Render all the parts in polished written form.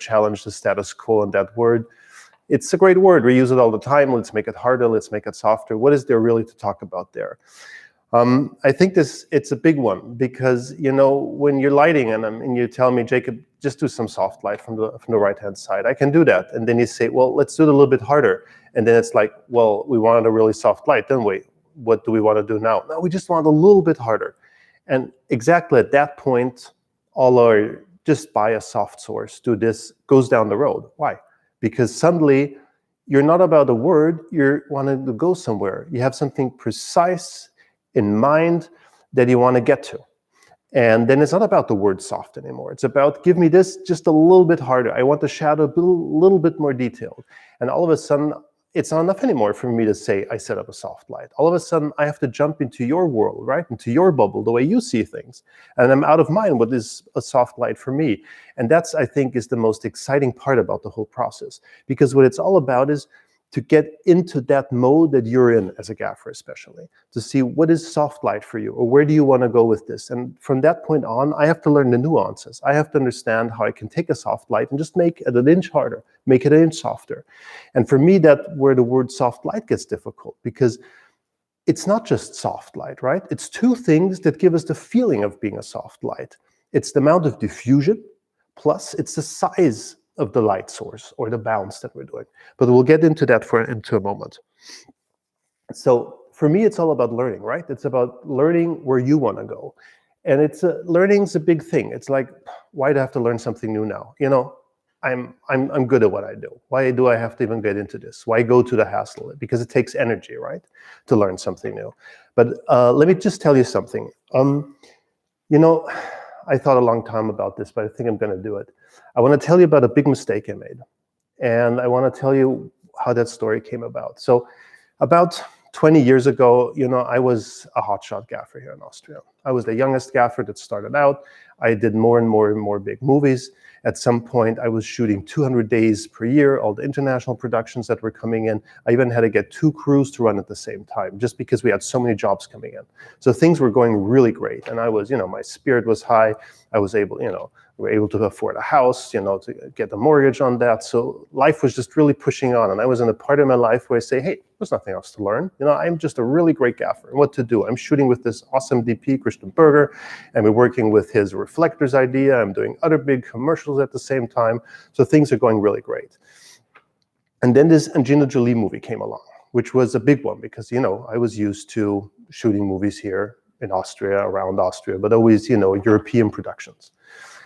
challenge the status quo in that word. It's a great word. We use it all the time. Let's make it harder. Let's make it softer. What is there really to talk about there? I think it's a big one because, when you're lighting and you tell me, Jacob, just do some soft light from the right-hand side. I can do that. And then you say, well, let's do it a little bit harder. And then it's like, well, we wanted a really soft light, didn't we? What do we want to do now? No, we just want a little bit harder. And exactly at that point, all our just buy a soft source, do this, goes down the road. Why? Because suddenly you're not about a word, you're wanting to go somewhere. You have something precise in mind that you want to get to. And then it's not about the word soft anymore. It's about, give me this just a little bit harder. I want the shadow a little bit more detailed. And all of a sudden, it's not enough anymore for me to say, I set up a soft light. All of a sudden, I have to jump into your world, right? Into your bubble, the way you see things. And I'm out of mind what is a soft light for me. And that's, I think, is the most exciting part about the whole process. Because what it's all about is to get into that mode that you're in as a gaffer, especially, to see what is soft light for you, or where do you want to go with this? And from that point on, I have to learn the nuances. I have to understand how I can take a soft light and just make it an inch harder, make it an inch softer. And for me, that's where the word soft light gets difficult, because it's not just soft light, right? It's two things that give us the feeling of being a soft light. It's the amount of diffusion, plus it's the size of the light source or the bounce that we're doing. But we'll get into that into a moment. So for me, it's all about learning, right? It's about learning where you want to go. And learning's a big thing. It's like, why do I have to learn something new now? I'm good at what I do. Why do I have to even get into this? Why go to the hassle? Because it takes energy, right, to learn something new. But let me just tell you something. I thought a long time about this, but I think I'm going to do it. I want to tell you about a big mistake I made. And I want to tell you how that story came about. So about 20 years ago, I was a hotshot gaffer here in Austria. I was the youngest gaffer that started out. I did more and more big movies. At some point, I was shooting 200 days per year, all the international productions that were coming in. I even had to get 2 crews to run at the same time, just because we had so many jobs coming in. So things were going really great. And I was, my spirit was high. I was able, we were able to afford a house, to get a mortgage on that. So life was just really pushing on. And I was in a part of my life where I say, hey, there's nothing else to learn. I'm just a really great gaffer. And what to do? I'm shooting with this awesome DP, Christian Berger, and we're working with his reflectors idea. I'm doing other big commercials at the same time. So things are going really great. And then this Angelina Jolie movie came along, which was a big one because, I was used to shooting movies here in Austria, around Austria, but always, European productions.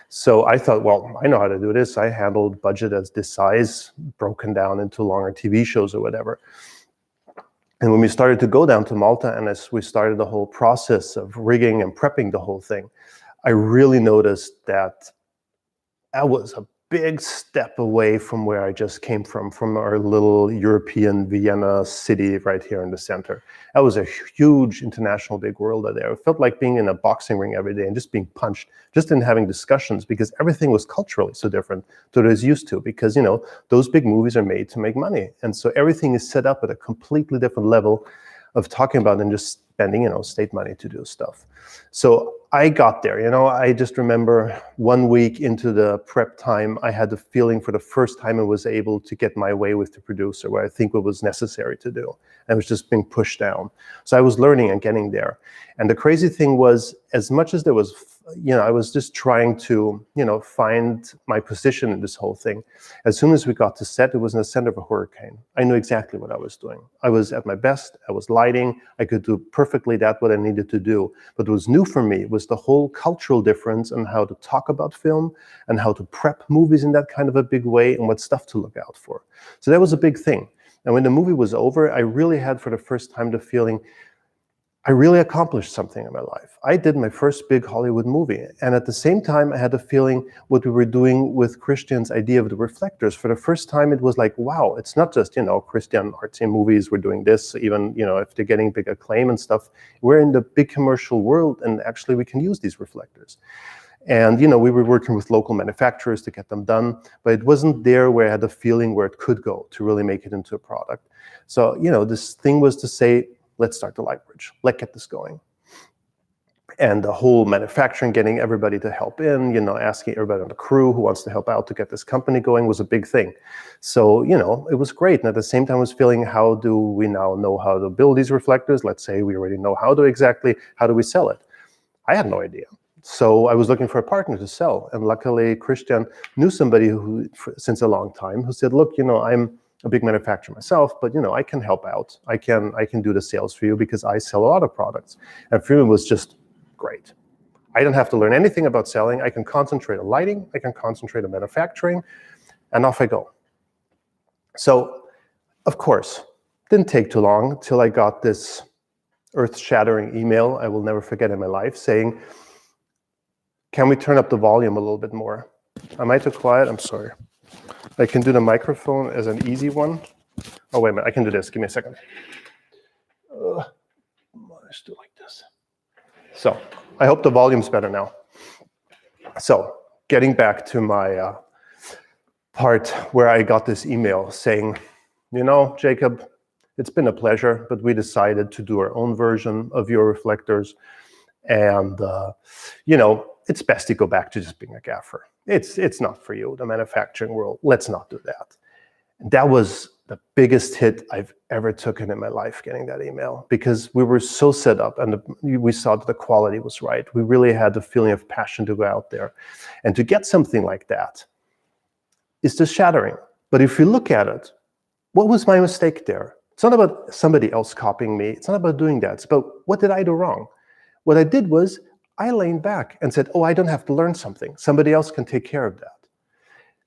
So I thought, well, I know how to do this. I handled budget as this size, broken down into longer TV shows or whatever. And when we started to go down to Malta, and as we started the whole process of rigging and prepping the whole thing, I really noticed that I was a big step away from where I just came from our little European Vienna city right here in the center. That was a huge international big world out there. It felt like being in a boxing ring every day and just being punched, just in having discussions, because everything was culturally so different to what I was used to, because, those big movies are made to make money. And so everything is set up at a completely different level of talking about and just spending, state money to do stuff. So I got there, I just remember 1 week into the prep time, I had the feeling for the first time I was able to get my way with the producer, where I think what was necessary to do. I was just being pushed down. So I was learning and getting there. And the crazy thing was, as much as there was, I was just trying to, find my position in this whole thing. As soon as we got to set, it was in the center of a hurricane. I knew exactly what I was doing. I was at my best. I was lighting. I could do perfectly what I needed to do. But what was new for me was the whole cultural difference in how to talk about film and how to prep movies in that kind of a big way and what stuff to look out for. So that was a big thing. And when the movie was over, I really had for the first time the feeling I really accomplished something in my life. I did my first big Hollywood movie. And at the same time, I had the feeling what we were doing with Christian's idea of the reflectors. For the first time, it was like, wow, it's not just, Christian artsy movies, we're doing this, even, if they're getting big acclaim and stuff. We're in the big commercial world, and actually we can use these reflectors. And, we were working with local manufacturers to get them done, but it wasn't there where I had the feeling where it could go to really make it into a product. So, this thing was to say, let's start the light bridge. Let's get this going. and the whole manufacturing, getting everybody to help in, you know, asking everybody on the crew who wants to help out to get this company going was a big thing. So, you know, it was great. And at the same time, I was feeling, how do we now know how to build these reflectors? Let's say we already know how do we sell it? I had no idea. So I was looking for a partner to sell. And luckily, Christian knew somebody who, since a long time, who said, look, you know, I'm a big manufacturer myself, but, you know, I can help out. I can do the sales for you because I sell a lot of products. And for me, it was just great. I don't have to learn anything about selling. I can concentrate on lighting. I can concentrate on manufacturing, and off I go. So, of course, didn't take too long till I got this earth-shattering email I will never forget in my life saying, can we turn up the volume a little bit more? Am I too quiet? I'm sorry. I can do the microphone as an easy one. Oh, wait a minute. I can do this. Give me a second. Let's do it like this. So I hope the volume's better now. So getting back to my part where I got this email saying, you know, Jacob, it's been a pleasure, but we decided to do our own version of your reflectors. And, you know, it's best to go back to just being a gaffer. It's not for you, the manufacturing world. Let's not do that. And that was the biggest hit I've ever taken in my life, getting that email, because we were so set up and we saw that the quality was right. We really had the feeling of passion to go out there. And to get something like that is just shattering. But if you look at it, what was my mistake there? It's not about somebody else copying me. It's not about doing that. It's about, what did I do wrong? What I did was I leaned back and said, oh, I don't have to learn something. Somebody else can take care of that.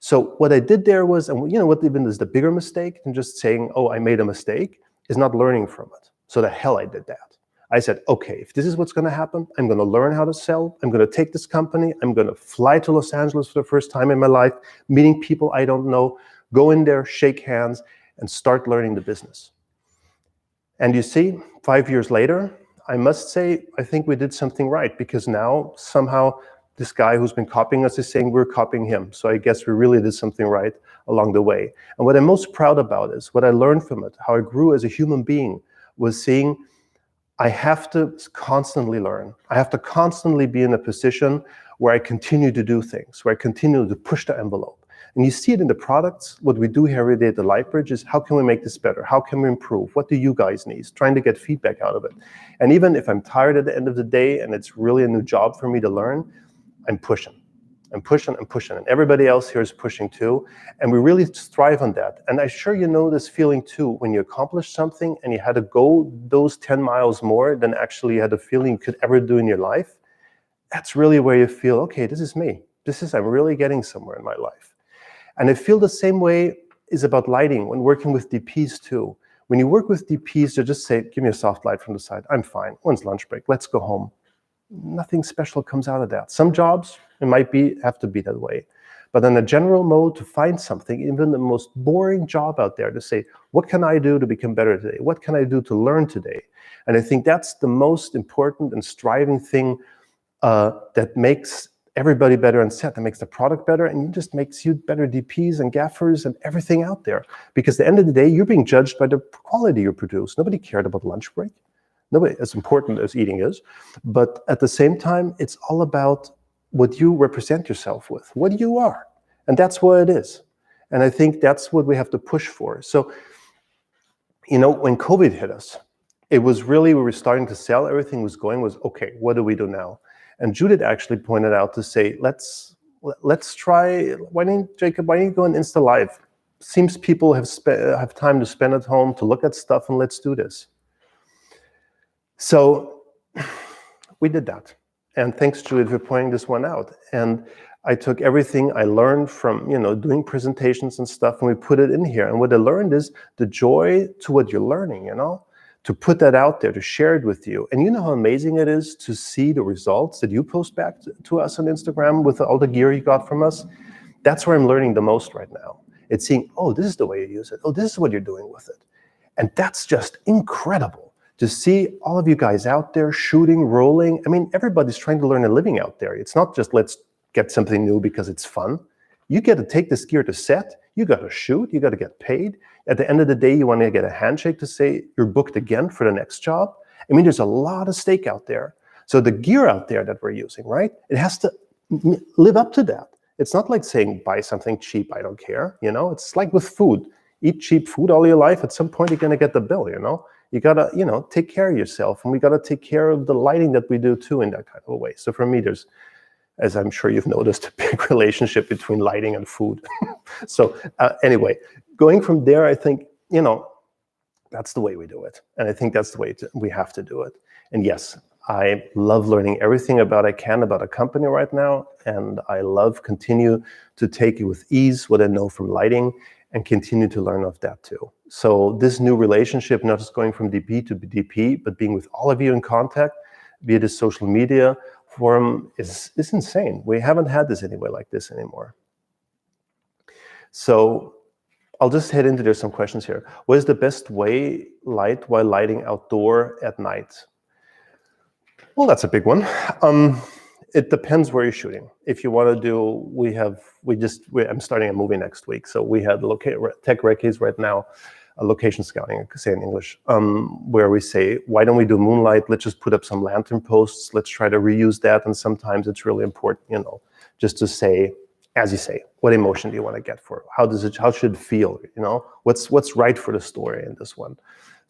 So what I did there was, and you know what even is the bigger mistake than just saying, oh, I made a mistake, is not learning from it. So the hell I did that. I said, okay, if this is what's going to happen, I'm going to learn how to sell. I'm going to take this company. I'm going to fly to Los Angeles for the first time in my life, meeting people I don't know, go in there, shake hands, and start learning the business. And you see, 5 years later, I must say, I think we did something right, because now somehow this guy who's been copying us is saying we're copying him. So I guess we really did something right along the way. And what I'm most proud about is what I learned from it, how I grew as a human being, was seeing I have to constantly learn. I have to constantly be in a position where I continue to do things, where I continue to push the envelope. And you see it in the products. What we do here every day at the Lightbridge is, how can we make this better? How can we improve? What do you guys need? Trying to get feedback out of it. And even if I'm tired at the end of the day and it's really a new job for me to learn, I'm pushing. I'm pushing and pushing. And everybody else here is pushing too. And we really strive on that. And I'm sure you know this feeling too, when you accomplish something and you had to go those 10 miles more than actually you had a feeling you could ever do in your life. That's really where you feel, okay, this is me. I'm really getting somewhere in my life. And I feel the same way is about lighting when working with DPs too. When you work with DPs, you just say, give me a soft light from the side. I'm fine. When's lunch break? Let's go home. Nothing special comes out of that. Some jobs, it might have to be that way. But in a general mode, to find something, even the most boring job out there, to say, what can I do to become better today? What can I do to learn today? And I think that's the most important and striving thing that makes everybody better on set, that makes the product better, and it just makes you better DPs and gaffers and everything out there. Because at the end of the day, you're being judged by the quality you produce. Nobody cared about lunch break. Nobody, as important as eating is. But at the same time, it's all about what you represent yourself with, what you are. And that's what it is. And I think that's what we have to push for. So, you know, when COVID hit us, it was really, we were starting to sell, everything was going, was, okay, what do we do now? And Judith actually pointed out to say, let's try, why don't you go on Insta Live? Seems people have time to spend at home to look at stuff, and let's do this. So we did that. And thanks, Judith, for pointing this one out. And I took everything I learned from, you know, doing presentations and stuff, and we put it in here. And what I learned is the joy to what you're learning, you know, to put that out there, to share it with you. And you know how amazing it is to see the results that you post back to us on Instagram with all the gear you got from us. That's where I'm learning the most right now. It's seeing, oh, this is the way you use it. Oh, this is what you're doing with it. And that's just incredible to see all of you guys out there shooting, rolling. I mean, everybody's trying to learn a living out there. It's not just let's get something new because it's fun. You get to take this gear to set. You got to shoot. You got to get paid. At the end of the day, you want to get a handshake to say you're booked again for the next job. I mean, there's a lot of stake out there. So the gear out there that we're using, right? It has to live up to that. It's not like saying, buy something cheap, I don't care, you know? It's like with food. Eat cheap food all your life, at some point you're gonna get the bill, you know? You gotta, you know, take care of yourself, and we gotta take care of the lighting that we do too in that kind of a way. So for me, there's, as I'm sure you've noticed, a big relationship between lighting and food. So anyway, going from there, I think, you know, that's the way we do it. And I think that's the way we have to do it. And yes, I love learning everything I can about a company right now. And I love continue to take it with ease what I know from lighting and continue to learn of that too. So this new relationship, not just going from DP to DP, but being with all of you in contact via the social media forum is insane. We haven't had this anywhere like this anymore. So I'll just head into, there's some questions here. What is the best way light while lighting outdoor at night? Well, that's a big one. It depends where you're shooting. If you want to do, I'm starting a movie next week. So we had Tech Recce's right now, a location scouting, I could say in English, where we say, why don't we do moonlight? Let's just put up some lantern posts. Let's try to reuse that. And sometimes it's really important, you know, just to say, as you say, what emotion do you want to get for? How should it feel? You know, what's right for the story in this one?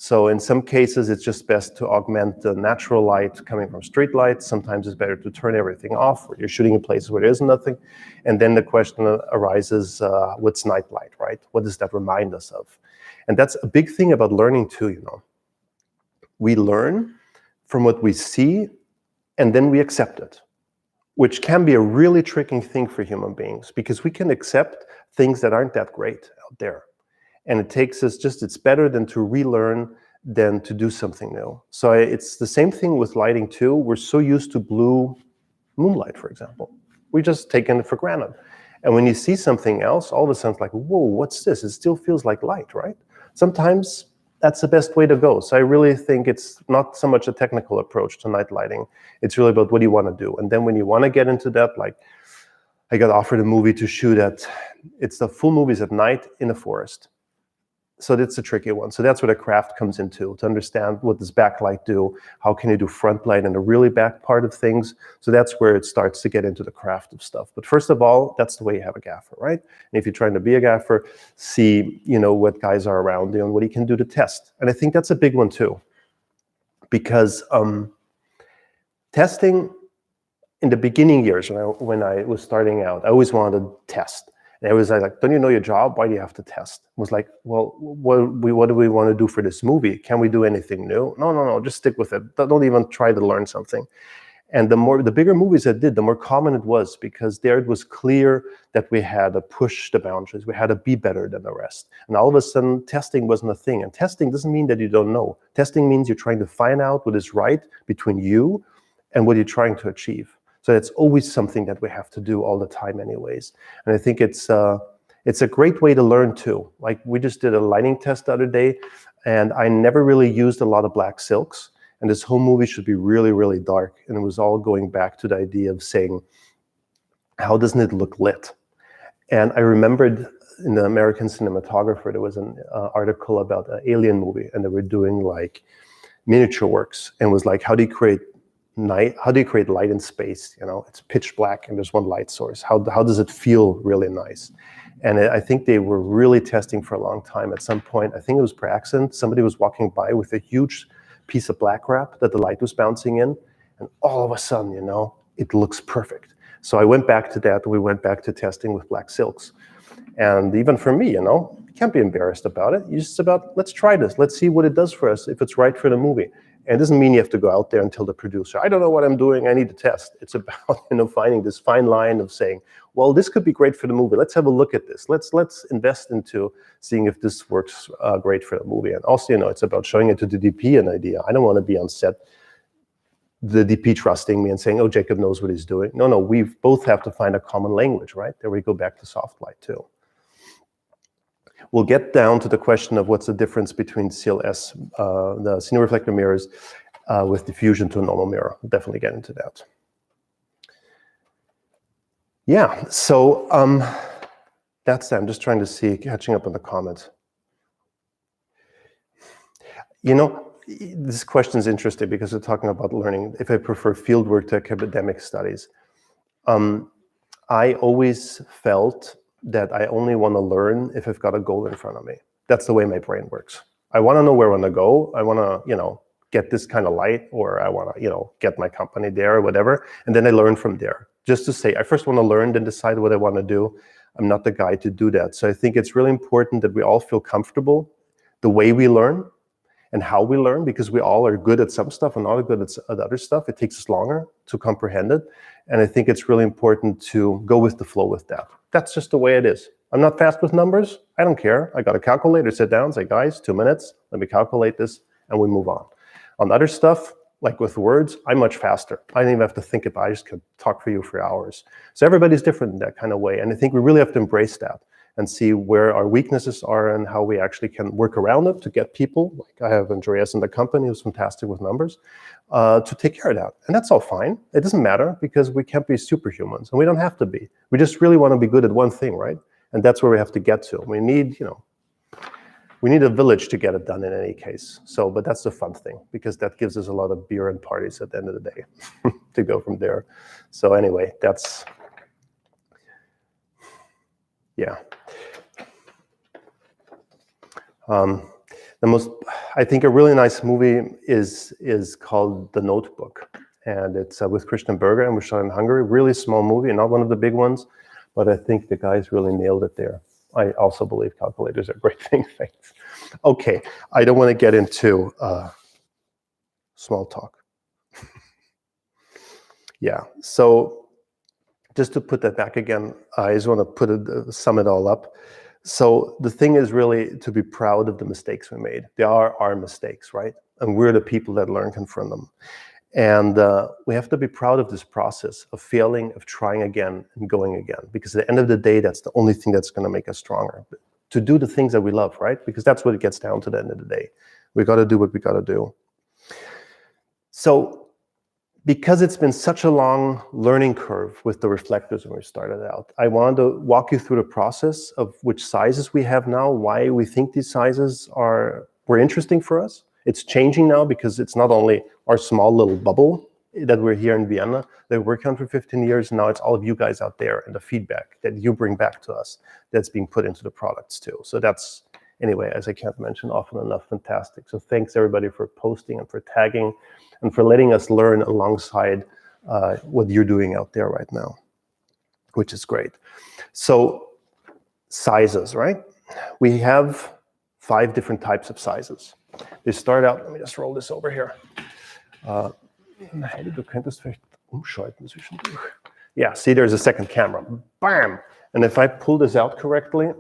So in some cases, it's just best to augment the natural light coming from street lights. Sometimes it's better to turn everything off, or you're shooting in places where there is nothing. And then the question arises, what's night light, right? What does that remind us of? And that's a big thing about learning too, you know. We learn from what we see, and then we accept it, which can be a really tricky thing for human beings, because we can accept things that aren't that great out there. And it takes us it's better than to relearn than to do something new. So it's the same thing with lighting too. We're so used to blue moonlight, for example. We just taken it for granted. And when you see something else, all of a sudden it's like, whoa, what's this? It still feels like light, right? Sometimes that's the best way to go. So I really think it's not so much a technical approach to night lighting. It's really about what do you want to do. And then when you want to get into that, like I got offered a movie to shoot it's the full movies at night in a forest. So that's a tricky one. So that's where the craft comes into, to understand what does backlight do, how can you do front light in the really back part of things. So that's where it starts to get into the craft of stuff. But first of all, that's the way you have a gaffer, right? And if you're trying to be a gaffer, see, you know, what guys are around you and what he can do to test. And I think that's a big one too, because testing in the beginning years, when I was starting out, I always wanted to test. And I was like, don't you know your job? Why do you have to test? I was like, well, what do we want to do for this movie? Can we do anything new? No, just stick with it. Don't even try to learn something. And the bigger movies I did, the more common it was, because there it was clear that we had to push the boundaries. We had to be better than the rest. And all of a sudden, testing wasn't a thing. And testing doesn't mean that you don't know. Testing means you're trying to find out what is right between you and what you're trying to achieve. So it's always something that we have to do all the time anyways. And I think it's a great way to learn too. Like we just did a lighting test the other day, and I never really used a lot of black silks. And this whole movie should be really, really dark. And it was all going back to the idea of saying, how doesn't it look lit? And I remembered in the American Cinematographer, there was an article about an alien movie, and they were doing like miniature works, and was like, how do you create light in space? You know, it's pitch black and there's one light source. How does it feel really nice? And I think they were really testing for a long time. At some point, I think it was per accident, somebody was walking by with a huge piece of black wrap that the light was bouncing in, and all of a sudden, you know, it looks perfect. So I went back to that, and we went back to testing with black silks. And even for me, you know, you can't be embarrassed about it. You're just about, let's try this. Let's see what it does for us, if it's right for the movie. And it doesn't mean you have to go out there and tell the producer, I don't know what I'm doing, I need to test. It's about, you know, finding this fine line of saying, well, this could be great for the movie. Let's have a look at this. Let's invest into seeing if this works great for the movie. And also, you know, it's about showing it to the DP an idea. I don't want to be on set, the DP trusting me and saying, oh, Jacob knows what he's doing. No, we both have to find a common language, right? There we go back to soft light too. We'll get down to the question of what's the difference between CLS, the cine reflector mirrors, with diffusion to a normal mirror. We'll definitely get into that. Yeah, so that's that. I'm just trying to see, catching up on the comments. You know, this question is interesting because we're talking about learning. If I prefer fieldwork to academic studies, I always felt that I only want to learn if I've got a goal in front of me. That's the way my brain works. I want to know where I want to go. I want to, get this kind of light, or I want to, get my company there or whatever. And then I learn from there. Just to say, I first want to learn, then decide what I want to do. I'm not the guy to do that. So I think it's really important that we all feel comfortable the way we learn and how we learn, because we all are good at some stuff and not good at other stuff. It takes us longer to comprehend it. And I think it's really important to go with the flow with that. That's just the way it is. I'm not fast with numbers. I don't care. I got a calculator, sit down, say, guys, 2 minutes, let me calculate this, and we move on. On other stuff, like with words, I'm much faster. I don't even have to think about it. I just could talk for you for hours. So everybody's different in that kind of way. And I think we really have to embrace that and see where our weaknesses are and how we actually can work around it to get people, like I have Andreas in the company who's fantastic with numbers, to take care of that. And that's all fine. It doesn't matter because we can't be superhumans and we don't have to be. We just really want to be good at one thing, right? And that's where we have to get to. We need, we need a village to get it done in any case. So, but that's the fun thing because that gives us a lot of beer and parties at the end of the day to go from there. So anyway, that's, yeah. I think a really nice movie is called The Notebook, and it's with Christian Berger, and we shot in Hungary. Really small movie, not one of the big ones, but I think the guys really nailed it there. I also believe calculators are great things. Okay, I don't want to get into small talk. Yeah, so just to put that back again, I just want to sum it all up. So the thing is really to be proud of the mistakes we made. They are our mistakes, right? And we're the people that learn from them. And we have to be proud of this process of failing, of trying again and going again. Because at the end of the day, that's the only thing that's going to make us stronger. But to do the things that we love, right? Because that's what it gets down to the end of the day. We got to do what we got to do. So because it's been such a long learning curve with the reflectors when we started out, I wanted to walk you through the process of which sizes we have now, why we think these sizes were interesting for us. It's changing now because it's not only our small little bubble that we're here in Vienna, that we're working on for 15 years, now it's all of you guys out there and the feedback that you bring back to us that's being put into the products too. So that's, anyway, as I can't mention often enough, fantastic. So thanks everybody for posting and for tagging and for letting us learn alongside what you're doing out there right now, which is great. So sizes, right? We have 5 different types of sizes. They start out, let me just roll this over here. Heidi, du könntest vielleicht umschalten zwischendurch. Yeah, see, there's a second camera. Bam! And if I pull this out correctly,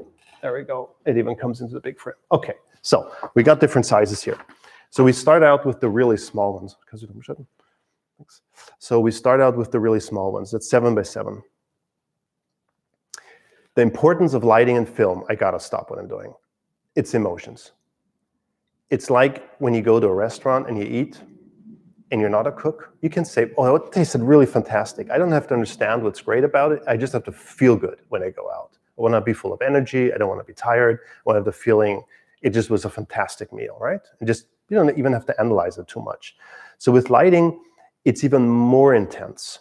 there we go. It even comes into the big frame. Okay, so we got different sizes here. So we start out with the really small ones. So we start out with the really small ones. That's 7 by 7. The importance of lighting and film, I gotta stop what I'm doing. It's emotions. It's like when you go to a restaurant and you eat and you're not a cook, you can say, oh, it tasted really fantastic. I don't have to understand what's great about it. I just have to feel good when I go out. I want to be full of energy. I don't want to be tired. I want to have the feeling it just was a fantastic meal, right? And just, you don't even have to analyze it too much. So with lighting, it's even more intense.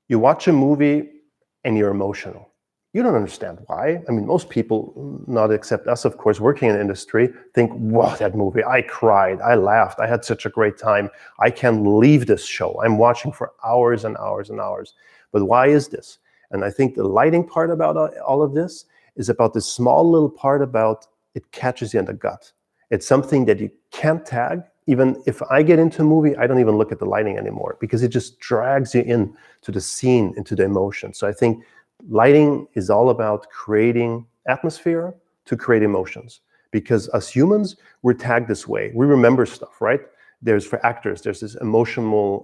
You watch a movie and you're emotional. You don't understand why. I mean, most people, not except us, of course, working in the industry, think, wow, that movie, I cried, I laughed, I had such a great time. I can't leave this show. I'm watching for hours and hours and hours. But why is this? And I think the lighting part about all of this is about this small little part about it catches you in the gut. It's something that you can't tag. Even if I get into a movie, I don't even look at the lighting anymore because it just drags you in to the scene, into the emotion. So I think lighting is all about creating atmosphere to create emotions, because as humans, we're tagged this way. We remember stuff, right? There's, for actors, there's this emotional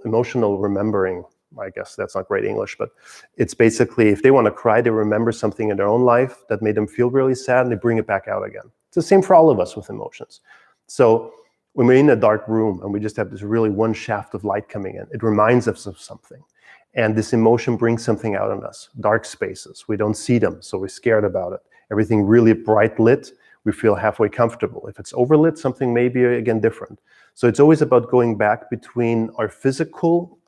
remembering. I guess that's not great English, but it's basically if they want to cry, they remember something in their own life that made them feel really sad and they bring it back out again. It's the same for all of us with emotions. So when we're in a dark room and we just have this really one shaft of light coming in, it reminds us of something. And this emotion brings something out in us. Dark spaces, we don't see them, so we're scared about it. Everything really bright lit, we feel halfway comfortable. If it's overlit, something may be, again, different. So it's always about going back between our physical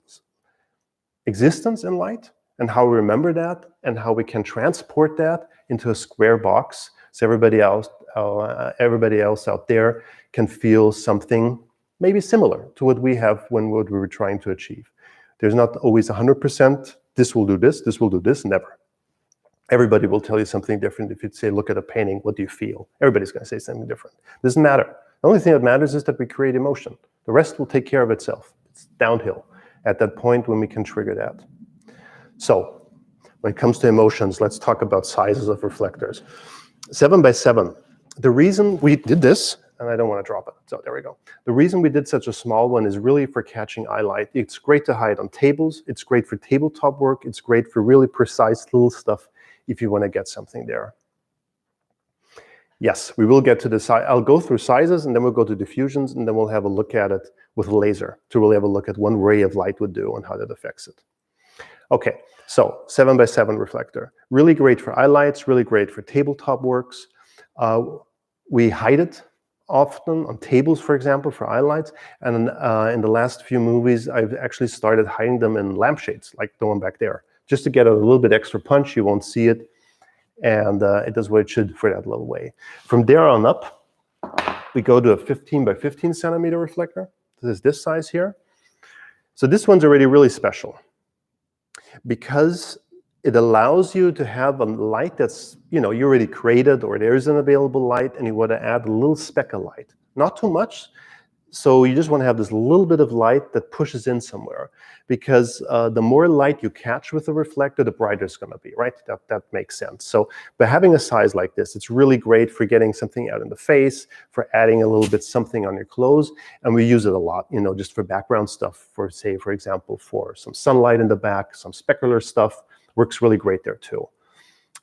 existence in light and how we remember that and how we can transport that into a square box so everybody else out there can feel something maybe similar to what we have what we were trying to achieve. There's not always 100%, this will do this, never. Everybody will tell you something different. If you say, look at a painting, what do you feel? Everybody's going to say something different. It doesn't matter. The only thing that matters is that we create emotion. The rest will take care of itself. It's downhill at that point when we can trigger that. So when it comes to emotions, let's talk about sizes of reflectors. 7x7. The reason we did this, and I don't want to drop it, so there we go. The reason we did such a small one is really for catching eye light. It's great to hide on tables. It's great for tabletop work. It's great for really precise little stuff if you want to get something there. Yes, we will get to the size. I'll go through sizes, and then we'll go to diffusions, and then we'll have a look at it with a laser to really have a look at what ray of light would do and how that affects it. Okay, so 7x7 reflector. Really great for eye lights, really great for tabletop works. We hide it often on tables, for example, for eye lights. And in the last few movies, I've actually started hiding them in lampshades, like the one back there, just to get a little bit extra punch. You won't see it. And it does what it should for that little way. From there on up, we go to a 15x15 centimeter reflector. This is this size here. So this one's already really special because it allows you to have a light that's, you already created, or there is an available light and you want to add a little speck of light. Not too much. So you just want to have this little bit of light that pushes in somewhere, because the more light you catch with the reflector, the brighter it's going to be, right? That makes sense. So by having a size like this, it's really great for getting something out in the face, for adding a little bit something on your clothes. And we use it a lot, just for background stuff, for example, for some sunlight in the back, some specular stuff. Works really great there too.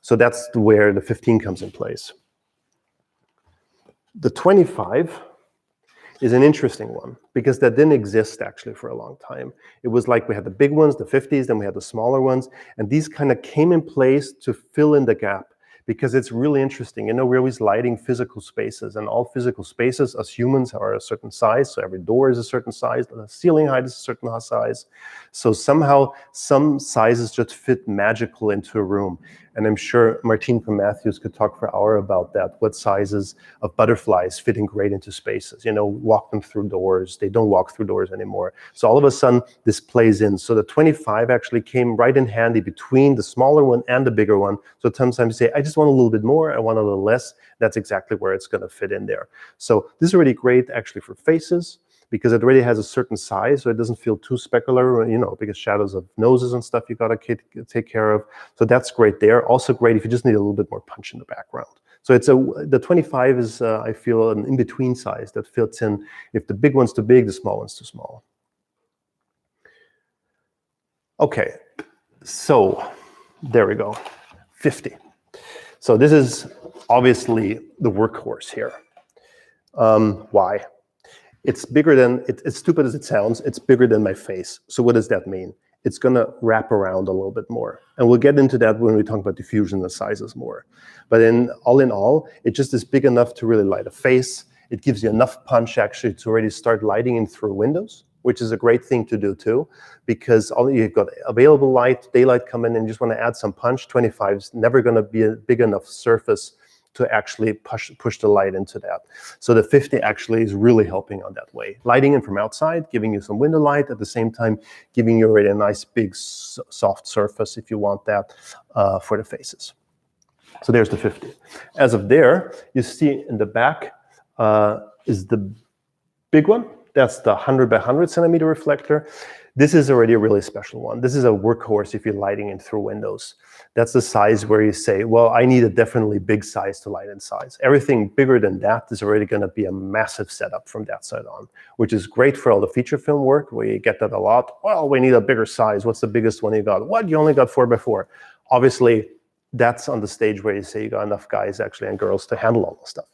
So that's where the 15 comes in place. The 25 is an interesting one, because that didn't exist actually for a long time. It was like we had the big ones, the 50s, then we had the smaller ones, and these kind of came in place to fill in the gap, because it's really interesting. We're always lighting physical spaces, and all physical spaces, as humans, are a certain size. So every door is a certain size, the ceiling height is a certain size. So somehow some sizes just fit magical into a room. And I'm sure Martine from Matthews could talk for hours about that. What sizes of butterflies fitting great into spaces, walk them through doors. They don't walk through doors anymore. So all of a sudden this plays in. So the 25 actually came right in handy between the smaller one and the bigger one. So sometimes you say, I just want a little bit more, I want a little less. That's exactly where it's going to fit in there. So this is really great actually for faces, because it already has a certain size, so it doesn't feel too specular, because shadows of noses and stuff you got to take care of. So that's great there. Also great if you just need a little bit more punch in the background. So the 25 is, I feel, an in-between size that fits in. If the big one's too big, the small one's too small. Okay, so there we go, 50. So this is obviously the workhorse here. Why? It's bigger than, as stupid as it sounds, it's bigger than my face. So what does that mean? It's going to wrap around a little bit more. And we'll get into that when we talk about diffusion and sizes more. But in all, it just is big enough to really light a face. It gives you enough punch actually to already start lighting in through windows, which is a great thing to do too, because you've got available light, daylight coming in, and you just want to add some punch. 25 is never going to be a big enough surface to actually push the light into that. So the 50 actually is really helping on that way. Lighting in from outside, giving you some window light, at the same time giving you already a nice big soft surface if you want that for the faces. So there's the 50. As of there, you see in the back is the big one. That's the 100x100 centimeter reflector. This is already a really special one. This is a workhorse if you're lighting in through windows. That's the size where you say, well, I need a definitely big size to light in size. Everything bigger than that is already going to be a massive setup from that side on, which is great for all the feature film work where you get that a lot. Well, we need a bigger size. What's the biggest one you got? What? You only got 4x4. Obviously, that's on the stage where you say you got enough guys actually and girls to handle all the stuff.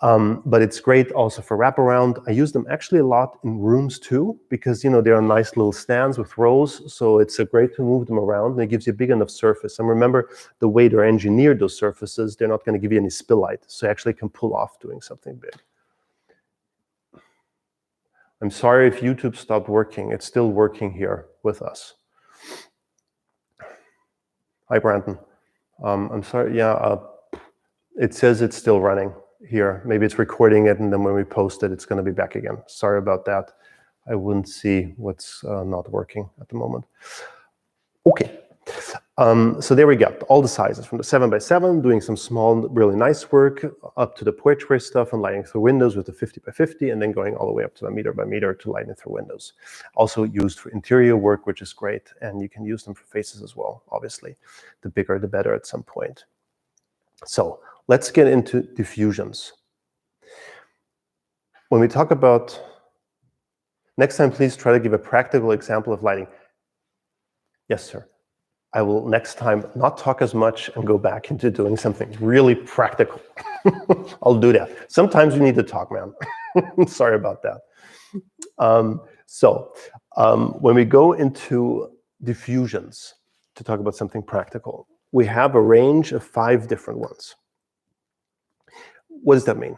But it's great also for wraparound. I use them actually a lot in rooms too, because they're on nice little stands with rows, so it's great to move them around, and it gives you a big enough surface. And remember, the way they're engineered, those surfaces, they're not going to give you any spill light, so you actually can pull off doing something big. I'm sorry if YouTube stopped working. It's still working here with us. Hi, Brandon. I'm sorry. Yeah, it says it's still running here. Maybe it's recording it, and then when we post it, it's going to be back again. Sorry about that. I wouldn't see what's not working at the moment. Okay. So there we go, all the sizes from the 7x7, doing some small, really nice work, up to the porchway stuff and lighting through windows with the 50x50, and then going all the way up to the meter by meter to lighting through windows. Also used for interior work, which is great, and you can use them for faces as well, obviously. The bigger, the better at some point. So let's get into diffusions. When we talk about, next time, please try to give a practical example of lighting. Yes, sir. I will next time not talk as much and go back into doing something really practical. I'll do that. Sometimes you need to talk, man. Sorry about that. When we go into diffusions to talk about something practical, we have a range of 5 different ones. What does that mean?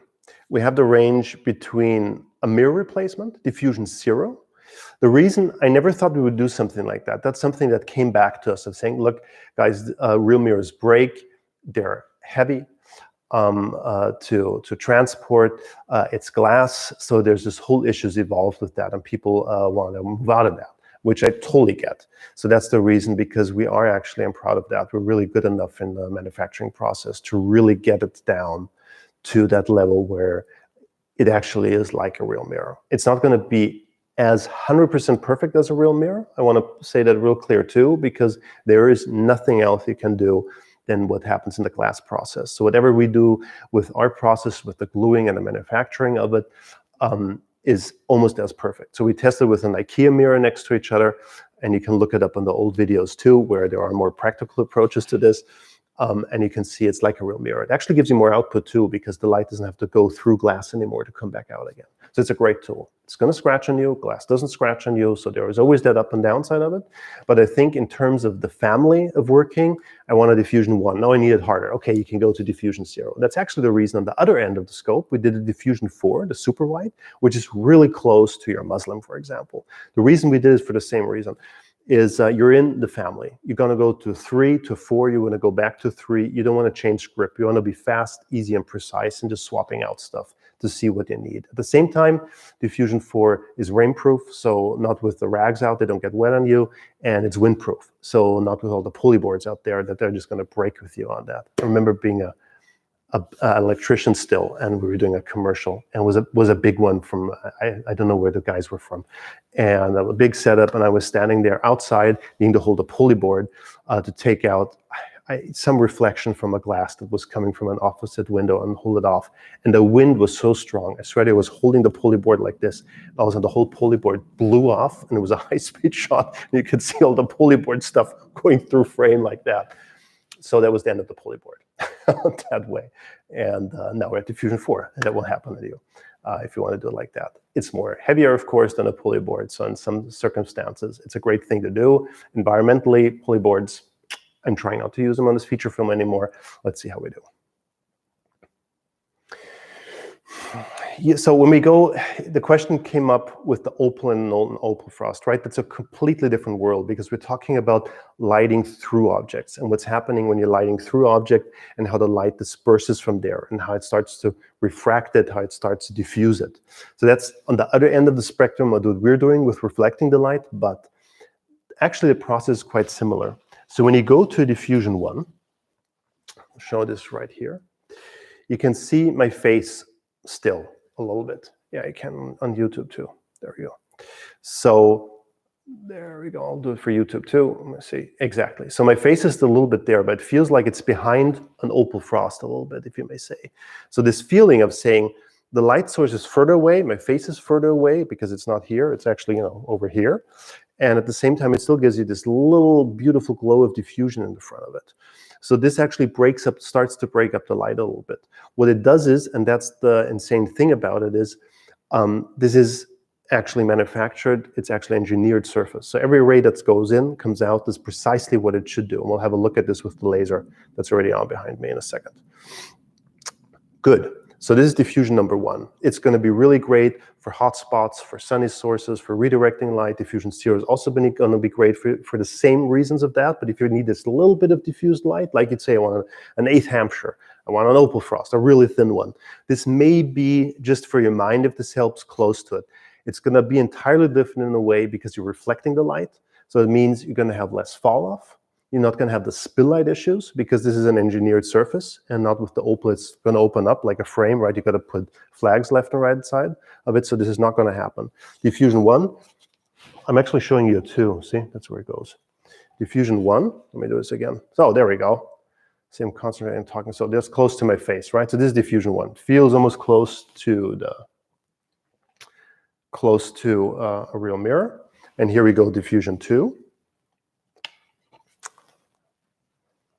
We have the range between a mirror replacement, diffusion 0. The reason I never thought we would do something like that, that's something that came back to us of saying, look, guys, real mirrors break, they're heavy to transport, it's glass, so there's this whole issues evolved with that, and people want to move out of that, which I totally get. So that's the reason, because we are actually, I'm proud of that, we're really good enough in the manufacturing process to really get it down to that level where it actually is like a real mirror. It's not going to be as 100% perfect as a real mirror. I want to say that real clear too, because there is nothing else you can do than what happens in the glass process. So whatever we do with our process, with the gluing and the manufacturing of it, is almost as perfect. So we tested with an IKEA mirror next to each other, and you can look it up on the old videos too, where there are more practical approaches to this. And you can see it's like a real mirror. It actually gives you more output too, because the light doesn't have to go through glass anymore to come back out again. So it's a great tool. It's going to scratch on you. Glass doesn't scratch on you. So there is always that up and down side of it. But I think in terms of the family of working, I wanted diffusion 1. Now I need it harder. Okay, you can go to diffusion 0. That's actually the reason on the other end of the scope, we did a diffusion 4, the super wide, which is really close to your Muslim, for example. The reason we did it for the same reason is you're in the family. You're going to go to 3 to 4. You want to go back to 3. You don't want to change grip. You want to be fast, easy, and precise, and just swapping out stuff to see what you need. At the same time, diffusion 4 is rainproof, so not with the rags out, they don't get wet on you, and it's windproof, so not with all the pulley boards out there that they're just going to break with you on that. I remember being a electrician still, and we were doing a commercial, and was a big one from, I don't know where the guys were from, and a big setup, and I was standing there outside needing to hold a pulley board to take out some reflection from a glass that was coming from an opposite window and hold it off. And the wind was so strong, I swear I was holding the pulley board like this. All of a sudden the whole pulley board blew off, and it was a high-speed shot, and you could see all the pulley board stuff going through frame like that. So that was the end of the pulley board that way. And now we're at diffusion 4, and that will happen to you if you want to do it like that. It's more heavier, of course, than a pulley board. So in some circumstances, it's a great thing to do. Environmentally, pulley boards, I'm trying not to use them on this feature film anymore. Let's see how we do. Yeah, so when we go, the question came up with the Opal and Nolton Opal Frost, right? That's a completely different world, because we're talking about lighting through objects and what's happening when you're lighting through object, and how the light disperses from there, and how it starts to refract it, how it starts to diffuse it. So that's on the other end of the spectrum of what we're doing with reflecting the light, but actually the process is quite similar. So when you go to diffusion 1, I'll show this right here. You can see my face still a little bit. Yeah, you can on YouTube too. There we go. So there we go. I'll do it for YouTube too. Let me see. Exactly. So my face is still a little bit there, but it feels like it's behind an Opal Frost a little bit, if you may say. So this feeling of saying the light source is further away, my face is further away because it's not here. It's actually, over here. And at the same time, it still gives you this little beautiful glow of diffusion in the front of it. So this actually starts to break up the light a little bit. What it does is, and that's the insane thing about it, is this is actually manufactured, it's actually engineered surface. So every ray that goes in, comes out, is precisely what it should do. And we'll have a look at this with the laser that's already on behind me in a second. Good. So this is diffusion number 1. It's going to be really great for hotspots, for sunny sources, for redirecting light. Diffusion 0 is also going to be great for the same reasons of that. But if you need this little bit of diffused light, like you'd say, I want an 8th Hampshire, I want an opal frost, a really thin one. This may be, just for your mind, if this helps, close to it. It's going to be entirely different in a way because you're reflecting the light. So it means you're going to have less fall off. You're not going to have the spill light issues because this is an engineered surface, and not with the opal. It's going to open up like a frame, right? You got to put flags left and right side of it. So this is not going to happen. Diffusion 1, I'm actually showing you a 2. See, that's where it goes. Diffusion 1, let me do this again. So there we go. See, I'm concentrating and talking. So that's close to my face, right? So this is diffusion 1. Feels almost close to a real mirror. And here we go, diffusion 2.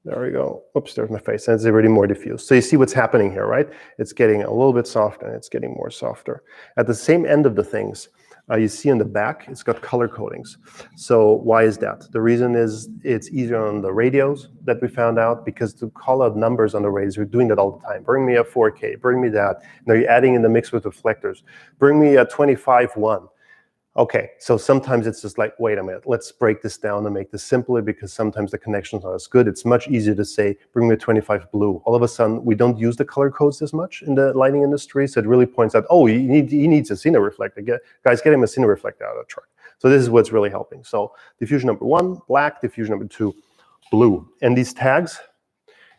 There we go. Oops, there's my face. And it's already more diffused. So you see what's happening here, right? It's getting a little bit softer and it's getting more softer. At the same end of the things, you see in the back, it's got color codings. So why is that? The reason is it's easier on the radios that we found out, because to call out numbers on the radios, we're doing that all the time. Bring me a 4K, bring me that. Now you're adding in the mix with reflectors. Bring me a 25-1. Okay, so sometimes it's just like, wait a minute, let's break this down and make this simpler, because sometimes the connections aren't as good. It's much easier to say, bring me a 25 blue. All of a sudden, we don't use the color codes as much in the lighting industry, so it really points out, oh, he needs a Cine reflector. Guys, get him a Cine reflector out of the truck. So this is what's really helping. So diffusion number 1, black. Diffusion number 2, blue. And these tags,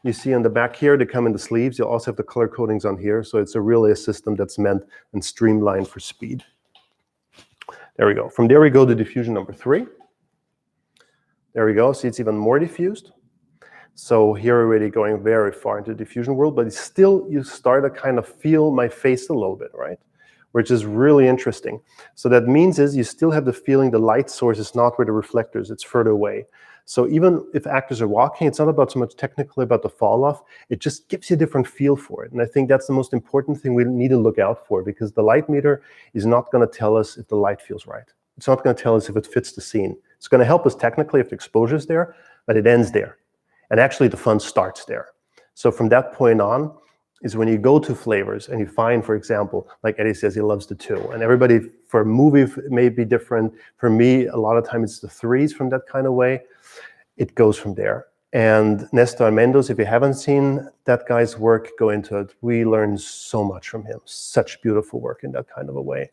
you see on the back here, they come in the sleeves. You'll also have the color codings on here, so it's really a system that's meant and streamlined for speed. There we go. From there we go to diffusion number 3. There we go. See, it's even more diffused. So here we're already going very far into the diffusion world, but still you start to kind of feel my face a little bit, right? Which is really interesting. So that means is you still have the feeling the light source is not where the reflector is, it's further away. So even if actors are walking, it's not about so much technically about the fall off, it just gives you a different feel for it. And I think that's the most important thing we need to look out for, because the light meter is not going to tell us if the light feels right. It's not going to tell us if it fits the scene. It's going to help us technically if the exposure is there, but it ends there. And actually the fun starts there. So from that point on is when you go to flavors and you find, for example, like Eddie says, he loves the 2. And everybody, for a movie, it may be different. For me, a lot of times it's the 3s from that kind of way. It goes from there. And Nestor Mendoz, if you haven't seen that guy's work, go into it. We learn so much from him. Such beautiful work in that kind of a way.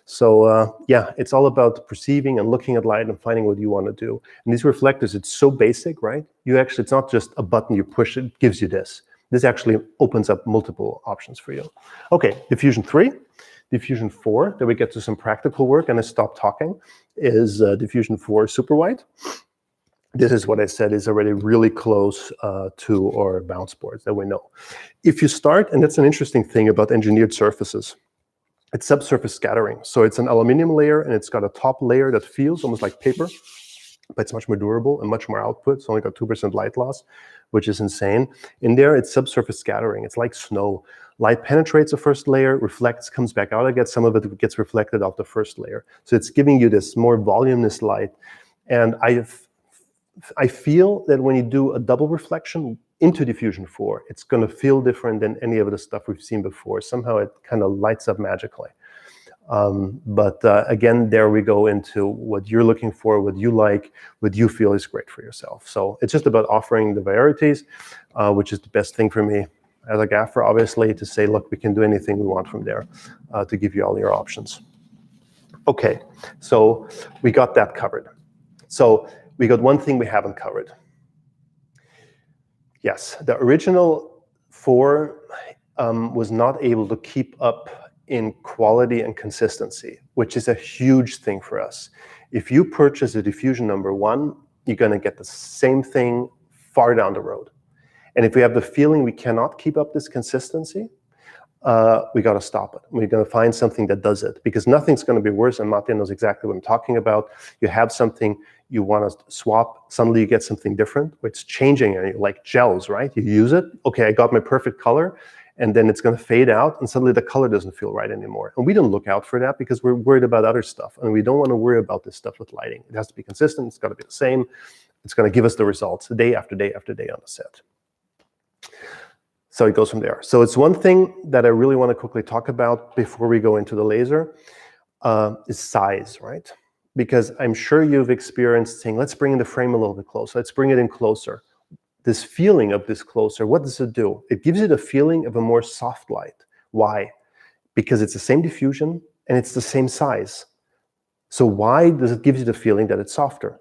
So yeah, it's all about perceiving and looking at light and finding what you want to do. And these reflectors, it's so basic, right? It's not just a button you push, it gives you this. This actually opens up multiple options for you. Okay, diffusion 3. Diffusion 4, then we get to some practical work, and I stop talking, is diffusion 4 super white. This is what I said is already really close to our bounce boards that we know. If you start, and that's an interesting thing about engineered surfaces, it's subsurface scattering. So it's an aluminum layer, and it's got a top layer that feels almost like paper, but it's much more durable and much more output. It's only got 2% light loss, which is insane. In there, it's subsurface scattering. It's like snow. Light penetrates the first layer, reflects, comes back out again. Some of it gets reflected off the first layer. So it's giving you this more voluminous light. And I feel that when you do a double reflection into diffusion 4, it's going to feel different than any of the stuff we've seen before. Somehow it kind of lights up magically. But again, there we go into what you're looking for, what you like, what you feel is great for yourself. So it's just about offering the varieties, which is the best thing for me as a gaffer, obviously, to say, look, we can do anything we want from there to give you all your options. Okay, so we got that covered. So we got one thing we haven't covered. Yes, the original 4 was not able to keep up in quality and consistency, which is a huge thing for us. If you purchase a diffusion number 1, you're going to get the same thing far down the road. And if we have the feeling we cannot keep up this consistency, we got to stop it. We're going to find something that does it, because nothing's going to be worse, and Martin knows exactly what I'm talking about. You have something you want to swap, suddenly you get something different, it's changing, like gels, right? You use it, okay, I got my perfect color, and then it's going to fade out, and suddenly the color doesn't feel right anymore. And we don't look out for that because we're worried about other stuff, and we don't want to worry about this stuff with lighting. It has to be consistent, it's got to be the same, it's going to give us the results day after day after day on the set. So it goes from there. So it's one thing that I really want to quickly talk about before we go into the laser, is size, right? Because I'm sure you've experienced saying, let's bring in the frame a little bit closer, let's bring it in closer. This feeling of this closer, what does it do? It gives you the feeling of a more soft light. Why? Because it's the same diffusion and it's the same size. So why does it give you the feeling that it's softer?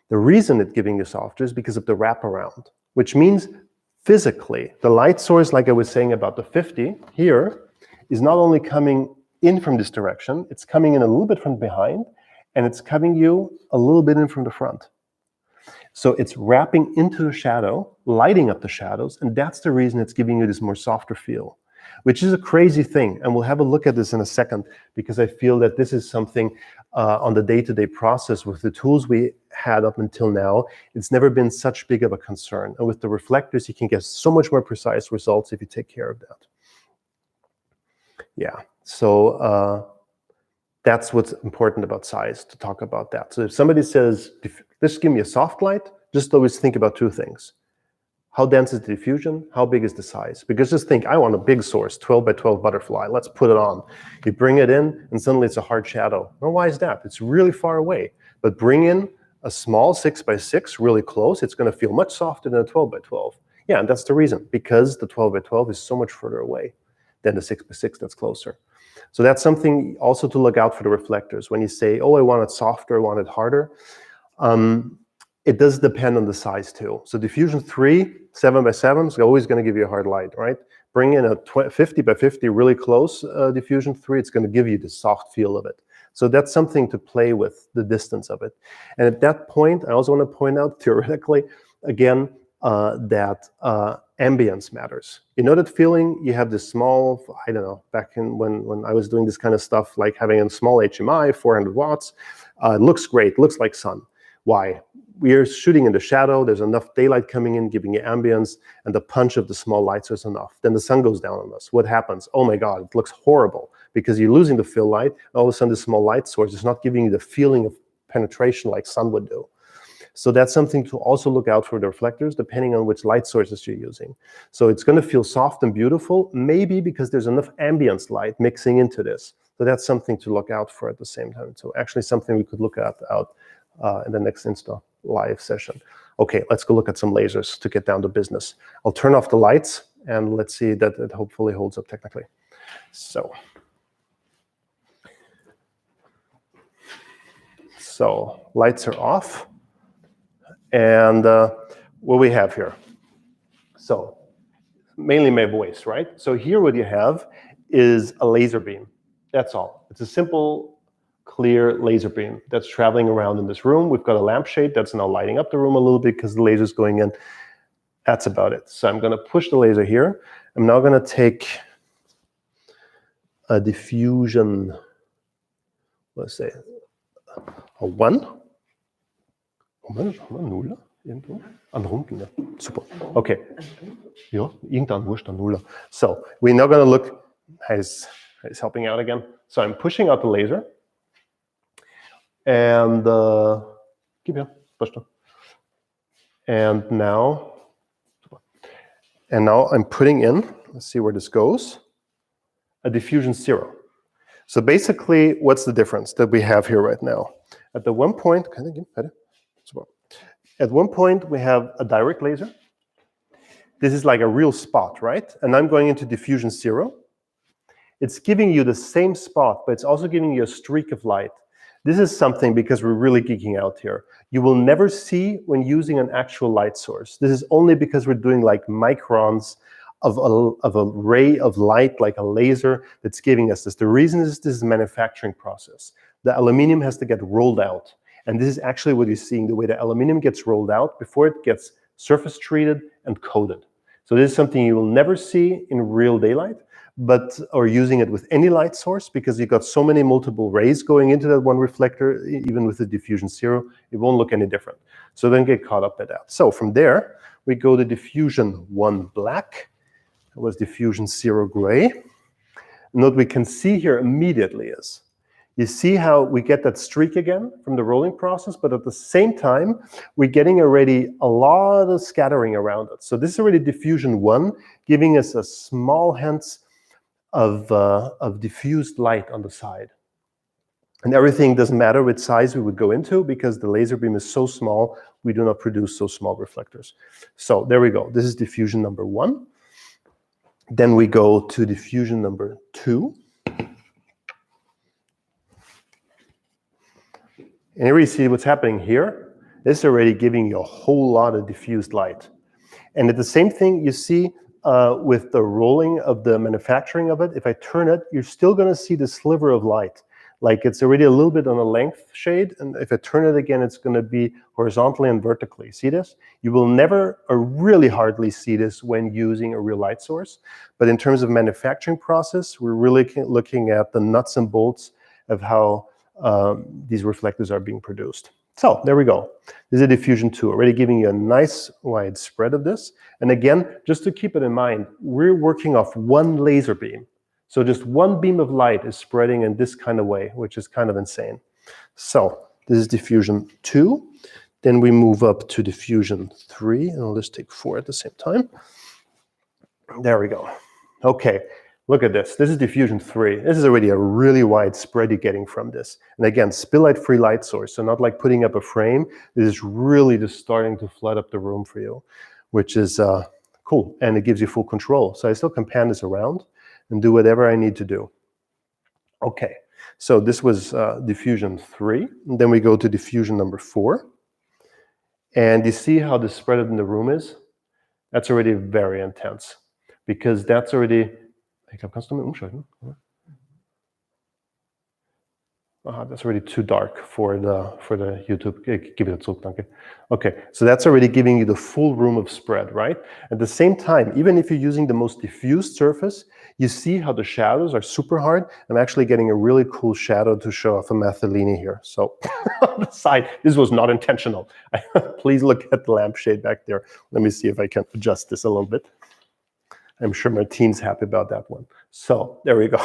The reason it's giving you softer is because of the wraparound, which means physically, the light source, like I was saying about the 50 here, is not only coming in from this direction, it's coming in a little bit from behind, and it's coming you a little bit in from the front. So it's wrapping into the shadow, lighting up the shadows, and that's the reason it's giving you this more softer feel, which is a crazy thing. And we'll have a look at this in a second, because I feel that this is something on the day-to-day process with the tools we had up until now, it's never been such big of a concern. And with the reflectors, you can get so much more precise results if you take care of that. Yeah, so that's what's important about size, to talk about that. So if somebody says, just give me a soft light, just always think about two things. How dense is the diffusion? How big is the size? Because just think, I want a big source, 12 by 12 butterfly, let's put it on. You bring it in, and suddenly it's a hard shadow. Well, why is that? It's really far away. But bring in a small 6 by 6 really close, it's going to feel much softer than a 12 by 12. Yeah, and that's the reason, because the 12 by 12 is so much further away than the 6 by 6 that's closer. So that's something also to look out for the reflectors. When you say, oh, I want it softer, I want it harder, it does depend on the size too. So diffusion 3, 7 by 7 is always going to give you a hard light, right? Bring in a 50 by 50 really close diffusion 3, it's going to give you the soft feel of it. So that's something to play with, the distance of it. And at that point, I also want to point out theoretically, again, that ambience matters. You know that feeling? You have this small, I don't know, back in when I was doing this kind of stuff, like having a small HMI, 400 watts, it looks great, looks like sun. Why? We are shooting in the shadow, there's enough daylight coming in, giving you ambience, and the punch of the small lights is enough. Then the sun goes down on us. What happens? Oh my God, it looks horrible, because you're losing the fill light, and all of a sudden the small light source is not giving you the feeling of penetration like sun would do. So that's something to also look out for the reflectors, depending on which light sources you're using. So it's going to feel soft and beautiful, maybe because there's enough ambience light mixing into this. So that's something to look out for at the same time. So actually something we could look at in the next Insta Live session. Okay, let's go look at some lasers to get down to business. I'll turn off the lights, and let's see that it hopefully holds up technically. So lights are off. And what we have here. So mainly my voice, right? So here what you have is a laser beam. That's all. It's a simple, clear laser beam that's traveling around in this room. We've got a lampshade that's now lighting up the room a little bit because the laser's going in. That's about it. So I'm going to push the laser here. I'm now going to take a diffusion, let's say, a 1. Nuller? Irgendwo? An unten, ja. Super. Okay. Ja, irgendein Wurscht, an Nuller. So we're now going to look, he's helping out again. So I'm pushing out the laser. And and now I'm putting in, let's see where this goes, a diffusion 0. So basically, what's the difference that we have here right now? At the one point, we have a direct laser. This is like a real spot, right? And I'm going into diffusion 0. It's giving you the same spot, but it's also giving you a streak of light. This is something, because we're really geeking out here, you will never see when using an actual light source. This is only because we're doing like microns of a ray of light, like a laser, that's giving us this. The reason is this is a manufacturing process. The aluminum has to get rolled out. And this is actually what you're seeing, the way the aluminum gets rolled out before it gets surface treated and coated. So this is something you will never see in real daylight, or using it with any light source, because you've got so many multiple rays going into that one reflector, even with the diffusion 0, it won't look any different. So don't get caught up by that. So from there, we go to diffusion 1 black. That was diffusion 0 gray. And what we can see here immediately is, you see how we get that streak again from the rolling process, but at the same time, we're getting already a lot of scattering around it. So this is already diffusion 1, giving us a small hint of diffused light on the side. And everything doesn't matter which size we would go into, because the laser beam is so small, we do not produce so small reflectors. So there we go. This is diffusion number 1. Then we go to diffusion number 2. And here you see what's happening here. This is already giving you a whole lot of diffused light. And at the same thing you see with the rolling of the manufacturing of it, if I turn it, you're still going to see the sliver of light. Like it's already a little bit on a length shade, and if I turn it again, it's going to be horizontally and vertically. See this? You will never or really hardly see this when using a real light source. But in terms of manufacturing process, we're really looking at the nuts and bolts of how these reflectors are being produced. So there we go. This is a diffusion 2, already giving you a nice wide spread of this. And again, just to keep it in mind, we're working off one laser beam. So just one beam of light is spreading in this kind of way, which is kind of insane. So this is diffusion 2. Then we move up to diffusion 3, and I'll just take 4 at the same time. There we go. Okay, look at this. This is diffusion 3. This is already a really wide spread you're getting from this. And again, spill light free light source. So not like putting up a frame. This is really just starting to flood up the room for you, which is cool. And it gives you full control. So I still can pan this around and do whatever I need to do. Okay, so this was diffusion 3. And then we go to diffusion number 4. And you see how the spread in the room is? That's already very intense, because that's already... Ich glaube, kannst du mal umschalten? That's already too dark for the YouTube. Give it zurück, danke. Okay, so that's already giving you the full room of spread, right? At the same time, even if you're using the most diffused surface, you see how the shadows are super hard. I'm actually getting a really cool shadow to show off a Mathilini here. So on the side, this was not intentional. Please look at the lampshade back there. Let me see if I can adjust this a little bit. I'm sure Martine's happy about that one. So there we go.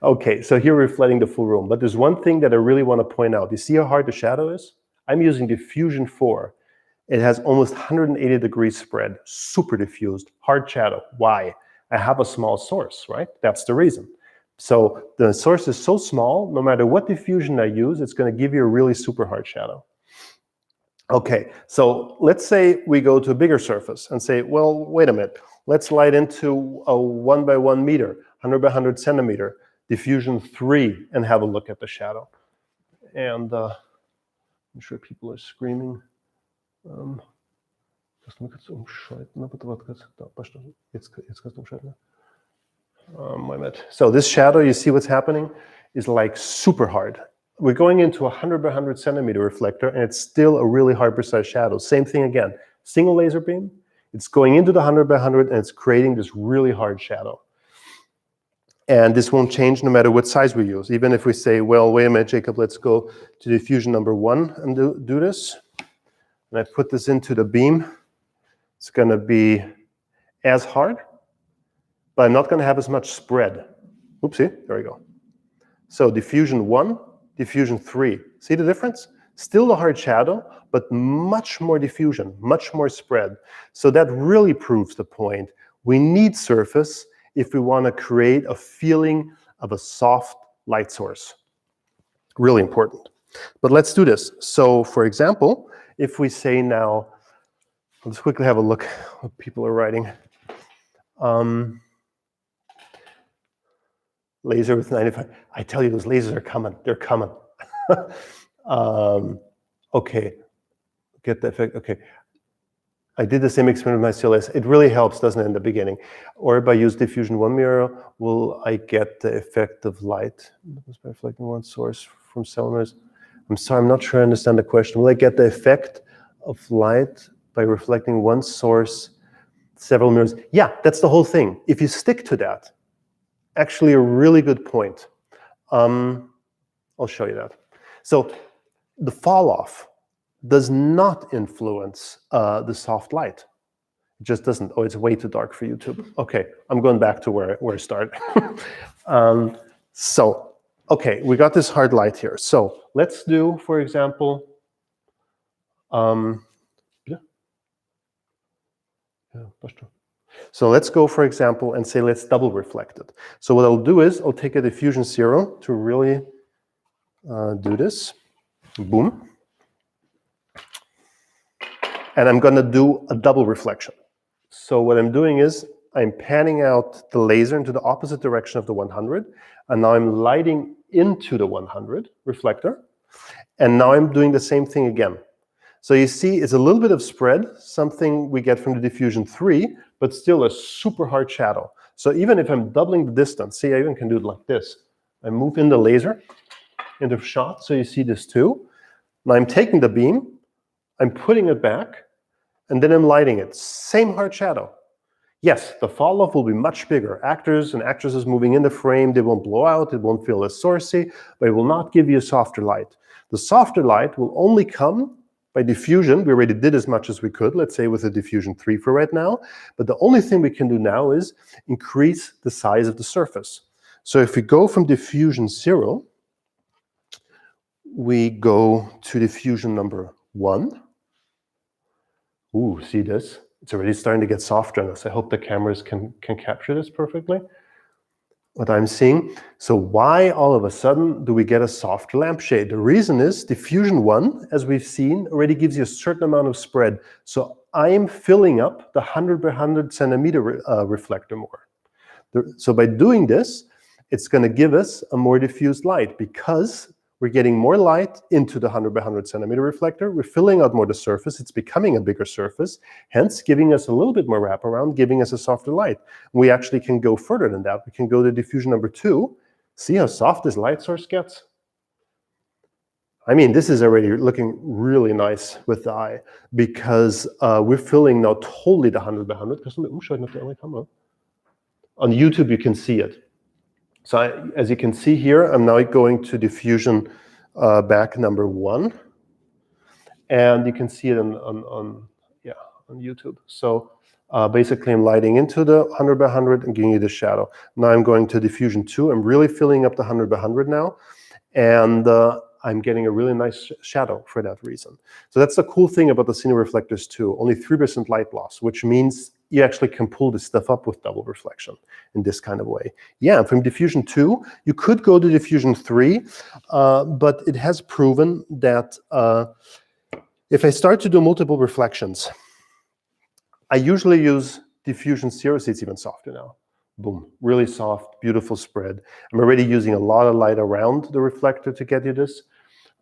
Okay, so here we're flooding the full room. But there's one thing that I really want to point out. You see how hard the shadow is? I'm using diffusion 4. It has almost 180 degrees spread, super diffused, hard shadow. Why? I have a small source, right? That's the reason. So the source is so small, no matter what diffusion I use, it's going to give you a really super hard shadow. Okay, so let's say we go to a bigger surface and say, well, wait a minute. Let's light into a 1 by 1 meter, 100 by 100 centimeter, diffusion 3, and have a look at the shadow. And I'm sure people are screaming. So this shadow, you see what's happening, is like super hard. We're going into a 100 by 100 centimeter reflector, and it's still a really hard precise shadow. Same thing again, single laser beam. It's going into the 100 by 100, and it's creating this really hard shadow. And this won't change no matter what size we use. Even if we say, well, wait a minute, Jacob, let's go to diffusion number 1 and do this. And I put this into the beam. It's going to be as hard, but I'm not going to have as much spread. Oopsie, there we go. So diffusion 1, diffusion 3. See the difference? Still the hard shadow, but much more diffusion, much more spread. So that really proves the point. We need surface if we want to create a feeling of a soft light source. Really important. But let's do this. So for example, if we say now, let's quickly have a look what people are writing. Laser with 95. I tell you, those lasers are coming. They're coming. Okay, get the effect. Okay, I did the same experiment with my CLS. It really helps, doesn't it, in the beginning? Or if I use diffusion 1 mirror, will I get the effect of light by reflecting one source from several mirrors? I'm sorry, I'm not sure I understand the question. Will I get the effect of light by reflecting one source, several mirrors? Yeah, that's the whole thing. If you stick to that, actually a really good point. I'll show you that. So the fall off does not influence the soft light. It just doesn't. Oh, it's way too dark for YouTube. Okay, I'm going back to where I started. So, okay, we got this hard light here. So let's do, for example, so let's go, for example, and say let's double reflect it. So what I'll do is I'll take a diffusion 0 to really do this. Boom. And I'm going to do a double reflection. So what I'm doing is I'm panning out the laser into the opposite direction of the 100, and now I'm lighting into the 100 reflector, and now I'm doing the same thing again. So you see, it's a little bit of spread, something we get from the diffusion 3, but still a super hard shadow. So even if I'm doubling the distance, see, I even can do it like this. I move in the laser into shot, so you see this too. Now I'm taking the beam, I'm putting it back, and then I'm lighting it. Same hard shadow. Yes, the fall off will be much bigger. Actors and actresses moving in the frame, they won't blow out, it won't feel as sourcey, but it will not give you a softer light. The softer light will only come by diffusion. We already did as much as we could, let's say with a diffusion 3 for right now, but the only thing we can do now is increase the size of the surface. So if we go from diffusion 0, we go to diffusion number 1. Ooh, see this? It's already starting to get softer on us. I hope the cameras can capture this perfectly, what I'm seeing. So why all of a sudden do we get a softer lampshade? The reason is diffusion 1, as we've seen, already gives you a certain amount of spread. So I'm filling up the 100 by 100 centimeter reflector more. So by doing this, it's going to give us a more diffused light because we're getting more light into the 100 by 100 centimeter reflector. We're filling out more the surface. It's becoming a bigger surface, hence giving us a little bit more wraparound, giving us a softer light. We actually can go further than that. We can go to diffusion number 2. See how soft this light source gets? I mean, this is already looking really nice with the eye because we're filling now totally the 100 by 100. On YouTube, you can see it. So as you can see here, I'm now going to diffusion back number 1. And you can see it on YouTube. So basically, I'm lighting into the 100 by 100 and giving you the shadow. Now I'm going to diffusion 2. I'm really filling up the 100 by 100 now. And I'm getting a really nice shadow for that reason. So that's the cool thing about the Cine reflectors too. Only 3% light loss, which means you actually can pull this stuff up with double reflection in this kind of way. Yeah, from diffusion 2, you could go to diffusion 3, but it has proven that if I start to do multiple reflections, I usually use diffusion 0, see it's even softer now. Boom, really soft, beautiful spread. I'm already using a lot of light around the reflector to get you this,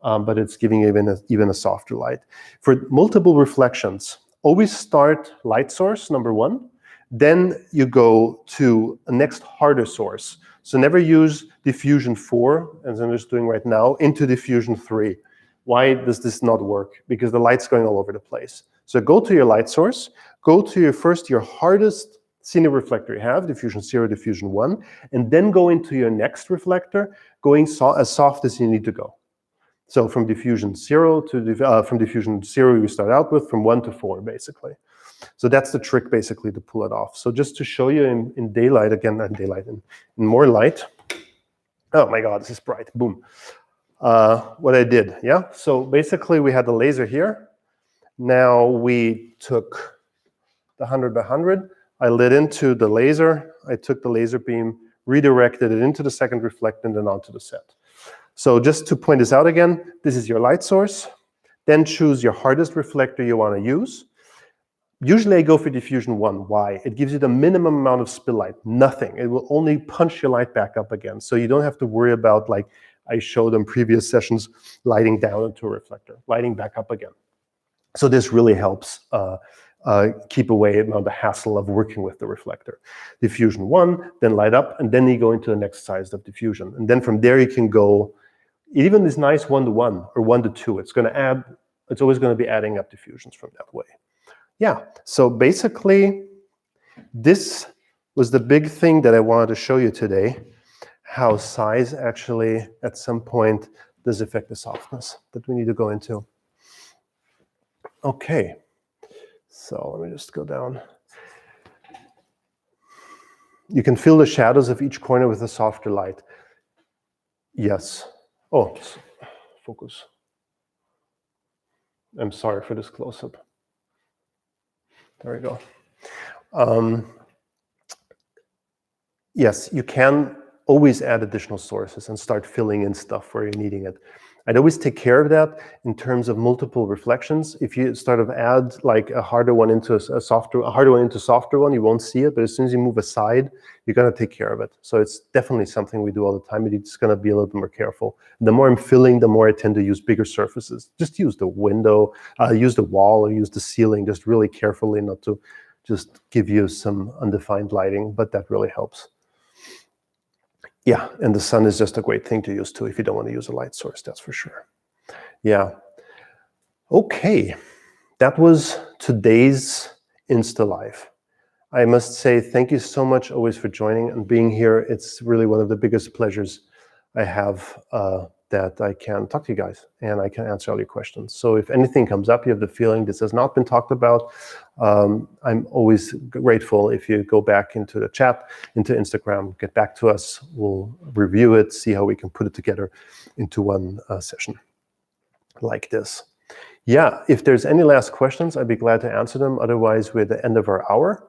but it's giving even a softer light. For multiple reflections, always start light source, number 1. Then you go to a next harder source. So never use diffusion 4, as I'm just doing right now, into diffusion 3. Why does this not work? Because the light's going all over the place. So go to your light source, go to your hardest Cine reflector you have, diffusion 0, diffusion 1, and then go into your next reflector, going as soft as you need to go. So from diffusion 0 to from diffusion 0 you start out with, from 1 to 4 basically. So that's the trick basically to pull it off. So just to show you in daylight, again, not daylight, in more light. Oh my God, this is bright, boom. What I did, yeah? So basically we had the laser here. Now we took the 100 by 100, I lit into the laser, I took the laser beam, redirected it into the second reflector and then onto the set. So just to point this out again, this is your light source. Then choose your hardest reflector you want to use. Usually I go for diffusion 1. Why? It gives you the minimum amount of spill light, nothing. It will only punch your light back up again. So you don't have to worry about, like I showed in previous sessions, lighting down into a reflector, lighting back up again. So this really helps keep away the hassle of working with the reflector. Diffusion 1, then light up, and then you go into the next size of diffusion. And then from there you can go, even this nice 1-to-1 or 1-to-2, it's always going to be adding up diffusions from that way. Yeah, so basically this was the big thing that I wanted to show you today, how size actually at some point does affect the softness that we need to go into. Okay, so let me just go down. You can feel the shadows of each corner with a softer light. Yes. Oh, focus. I'm sorry for this close-up. There we go. Yes, you can always add additional sources and start filling in stuff where you're needing it. I'd always take care of that in terms of multiple reflections. If you sort of add like a harder one into a harder one into a softer one, you won't see it. But as soon as you move aside, you're going to take care of it. So it's definitely something we do all the time. But it's going to be a little bit more careful. The more I'm filling, the more I tend to use bigger surfaces. Just use the window, use the wall, or use the ceiling. Just really carefully, not to just give you some undefined lighting. But that really helps. Yeah, and the sun is just a great thing to use too if you don't want to use a light source, that's for sure. Yeah. Okay, that was today's Insta Live. I must say thank you so much always for joining and being here. It's really one of the biggest pleasures I have that I can talk to you guys and I can answer all your questions. So if anything comes up, you have the feeling this has not been talked about, I'm always grateful if you go back into the chat, into Instagram, get back to us. We'll review it, see how we can put it together into one session like this. Yeah, if there's any last questions, I'd be glad to answer them. Otherwise, we're at the end of our hour.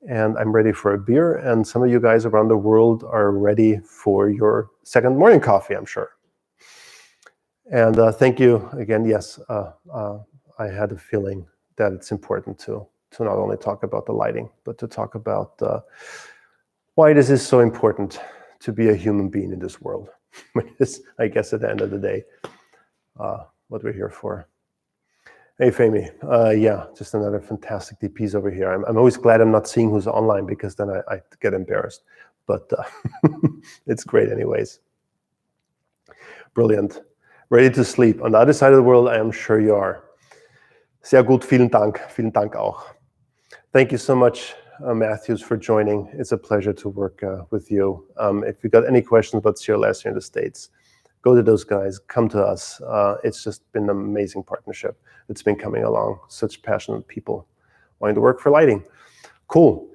And I'm ready for a beer, and some of you guys around the world are ready for your second morning coffee, I'm sure. And thank you again. Yes, I had a feeling that it's important to not only talk about the lighting, but to talk about why this is so important to be a human being in this world. I guess at the end of the day, what we're here for. Hey, Femi. Yeah, just another fantastic DPs over here. I'm always glad I'm not seeing who's online because then I get embarrassed. But it's great anyways. Brilliant. Ready to sleep. On the other side of the world, I am sure you are. Sehr gut. Vielen Dank. Vielen Dank auch. Thank you so much, Matthews, for joining. It's a pleasure to work with you. If you got any questions about CLS here in the States, go to those guys, come to us. It's just been an amazing partnership. It's been coming along. Such passionate people wanting to work for lighting. Cool.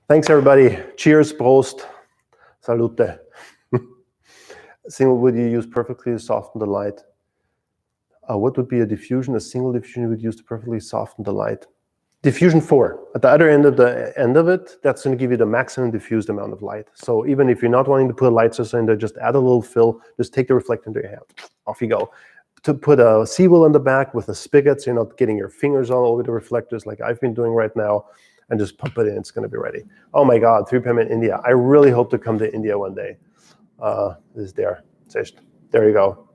Thanks, everybody. Cheers, Prost, salute. Single would you use perfectly to soften the light? What would be a diffusion? A single diffusion you would use to perfectly soften the light? Diffusion 4. At the other end of it, that's going to give you the maximum diffused amount of light. So even if you're not wanting to put a light source in there, just add a little fill, just take the reflector into your hand. Off you go. To put a seawheel in the back with a spigot, so you're not getting your fingers all over the reflectors like I've been doing right now, and just pump it in, it's going to be ready. Oh my God, 3 p.m. in India. I really hope to come to India one day. This is there. There you go.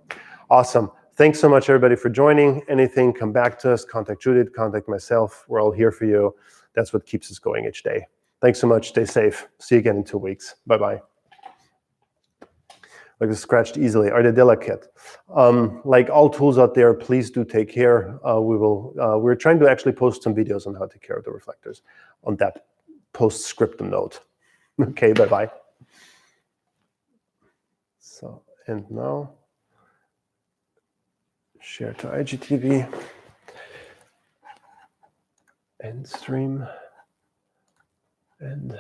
Awesome. Thanks so much, everybody, for joining. Anything, come back to us. Contact Judith, contact myself. We're all here for you. That's what keeps us going each day. Thanks so much. Stay safe. See you again in 2 weeks. Bye-bye. Like it's scratched easily. Are they delicate? Like all tools out there, please do take care. We're trying to actually post some videos on how to take care of the reflectors on that post-scriptum note. Okay, bye-bye. So, and now, share to IGTV, end stream, and